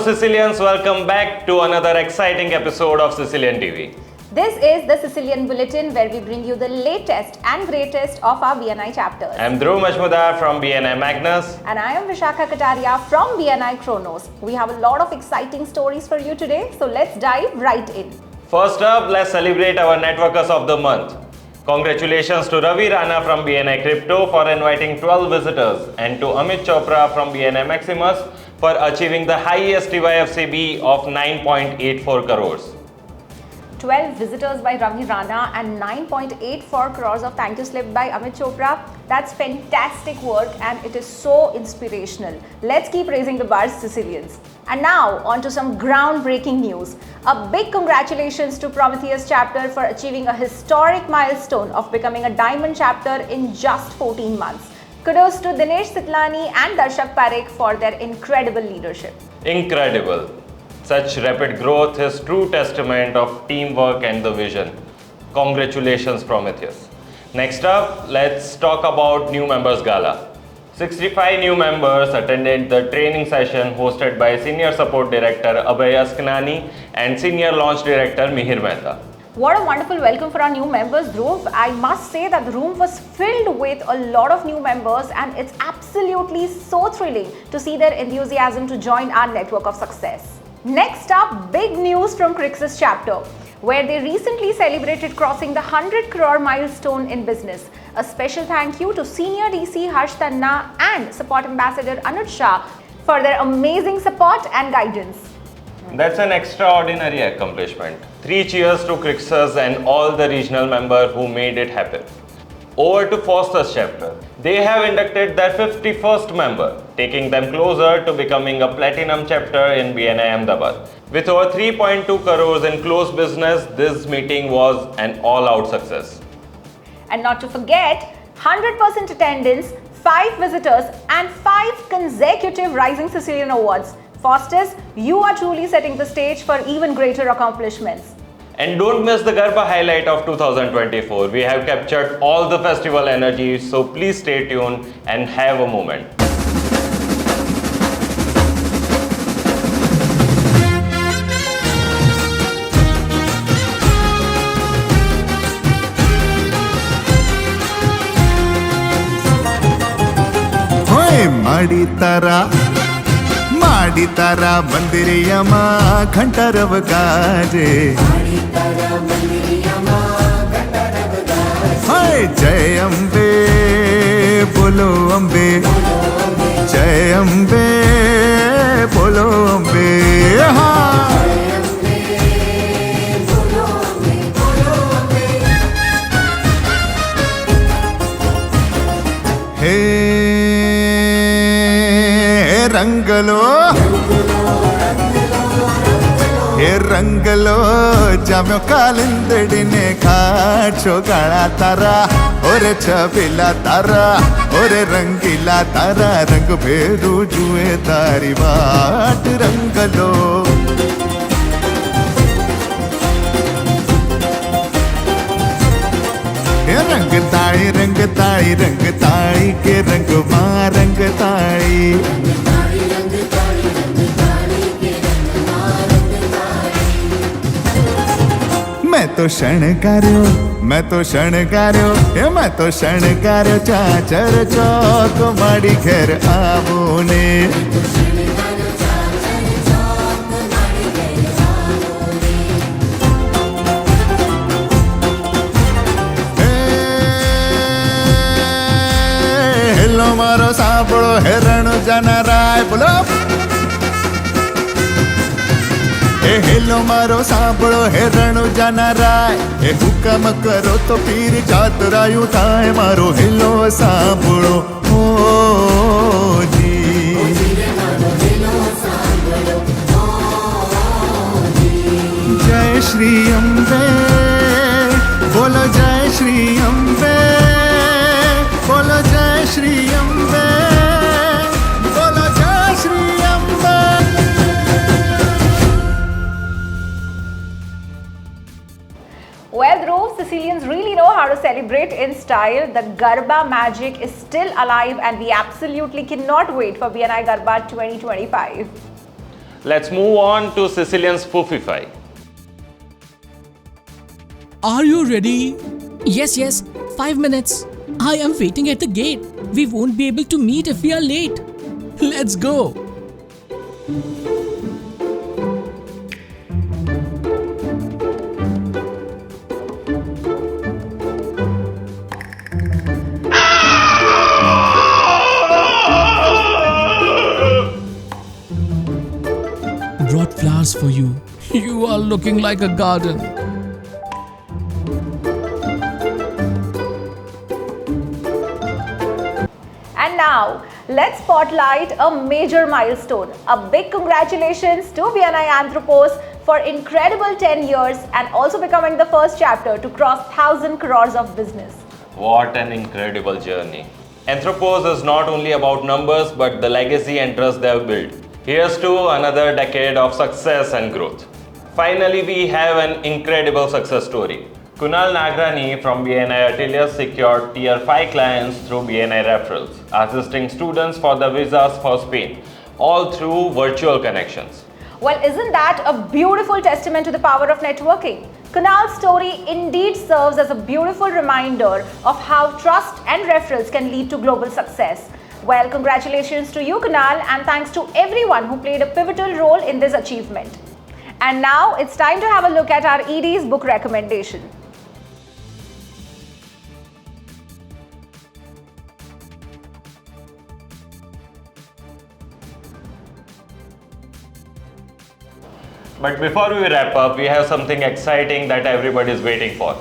Sicilians, welcome back to another exciting episode of Sicilian TV. This is the Sicilian Bulletin, where we bring you the latest and greatest of our BNI chapters. I'm Dhruv Majmudar from BNI Magnus. And I am Vishakha Kataria from BNI Kronos. We have a lot of exciting stories for you today, so let's dive right in. First up, let's celebrate our Networkers of the Month. Congratulations to Ravi Rana from BNI Crypto for inviting 12 visitors and to Amit Chopra from BNI Maximus for achieving the highest TYFCB of 9.84 crores. 12 visitors by Ravi Rana and 9.84 crores of thank you slip by Amit Chopra. That's fantastic work and it is so inspirational. Let's keep raising the bar, Sicilians. And now on to some groundbreaking news. A big congratulations to Prometheus chapter for achieving a historic milestone of becoming a diamond chapter in just 14 months. Kudos to Dinesh Sitlani and Darshak Parekh for their incredible leadership. Incredible. Such rapid growth is true testament of teamwork and the vision. Congratulations, Prometheus. Next up, let's talk about new members gala. 65 new members attended the training session hosted by Senior Support Director Abhay Askanani and Senior Launch Director Mihir Mehta. What a wonderful welcome for our new members, Dhruv. I must say that the room was filled with a lot of new members and it's absolutely so thrilling to see their enthusiasm to join our network of success. Next up, big news from Crixus chapter, where they recently celebrated crossing the 100 crore milestone in business. A special thank you to Senior DC Harsh Tanna and Support Ambassador Anuj Shah for their amazing support and guidance. That's an extraordinary accomplishment. 3 cheers to Crixus and all the regional members who made it happen. Over to Foster's chapter. They have inducted their 51st member, taking them closer to becoming a platinum chapter in BNI Ahmedabad. With over 3.2 crores in closed business, this meeting was an all-out success. And not to forget, 100% attendance, 5 visitors and 5 consecutive Rising Sicilian Awards. Foster's, you are truly setting the stage for even greater accomplishments. And don't miss the Garba highlight of 2024. We have captured all the festival energy, so please stay tuned and have a moment. ಮಾಡಿತಾರ ಮಂದಿರಿಯಮ ಘಂಟರವ ಗಾಜೆ ಹಾಯ್ ಜಯ ಅಂಬೆ ಬೋಲೋ ಅಂಬೆ ಜಯ ಅಂಬೆ ಬೋಲೋ ಅಂಬೆ ಹೇ రంగలో హే రంగలో జామ్యో కాలిందడినే కాచో గాళా తారా ఓరే చబిలా తారా ఓరే రంగిలా తారా రంగు భేదు జుए तारी बाट రంగలో रंग ताड़ी के रंग मां रंग ताड़ी मैं तो शणगार्यो चाचर चौक माड़ी घर आवो ने हेलो मारो सापड़ो हेरण जाना राय बोलो हेलो मारो सापड़ो हेरण जाना राय ए हुकम करो तो पीर जातरायु थाय मारो हेलो सापड़ो ओ जी जय श्री अम्बे बोलो जय श्री अम्बे बोलो जय श्री अम्बे बोलो जय Shri Ambe Well, Dhruv, Sicilians really know how to celebrate in style. The Garba magic is still alive and we absolutely cannot wait for BNI Garba 2025. Let's move on to Sicilian's Spoofify. Are you ready? Yes, 5 minutes. I am waiting at the gate. We won't be able to meet if we are late. Let's go. Brought flowers for you. You are looking like a garden. And now, let's spotlight a major milestone. A big congratulations to BNI Anthropos for incredible 10 years and also becoming the first chapter to cross 1,000 crores of business. What an incredible journey. Anthropos is not only about numbers but the legacy and trust they have built. Here's to another decade of success and growth. Finally, we have an incredible success story. Kunal Nagrani from BNI Atelier secured Tier 5 clients through BNI referrals, assisting students for the visas for Spain, all through virtual connections. Well, isn't that a beautiful testament to the power of networking? Kunal's story indeed serves as a beautiful reminder of how trust and referrals can lead to global success. Well, congratulations to you, Kunal, and thanks to everyone who played a pivotal role in this achievement. And now it's time to have a look at our ED's book recommendation. But before we wrap up, we have something exciting that everybody is waiting for.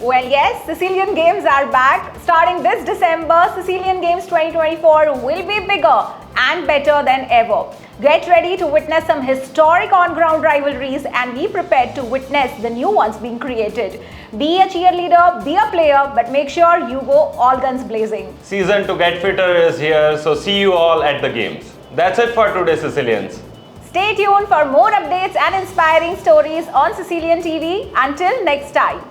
Well, yes, Sicilian Games are back. Starting this December, Sicilian Games 2024 will be bigger and better than ever. Get ready to witness some historic on-ground rivalries and be prepared to witness the new ones being created. Be a cheerleader, be a player, but make sure you go all guns blazing. Season to get fitter is here, so see you all at the games. That's it for today, Sicilians. Stay tuned for more updates and inspiring stories on Sicilian TV. Until next time.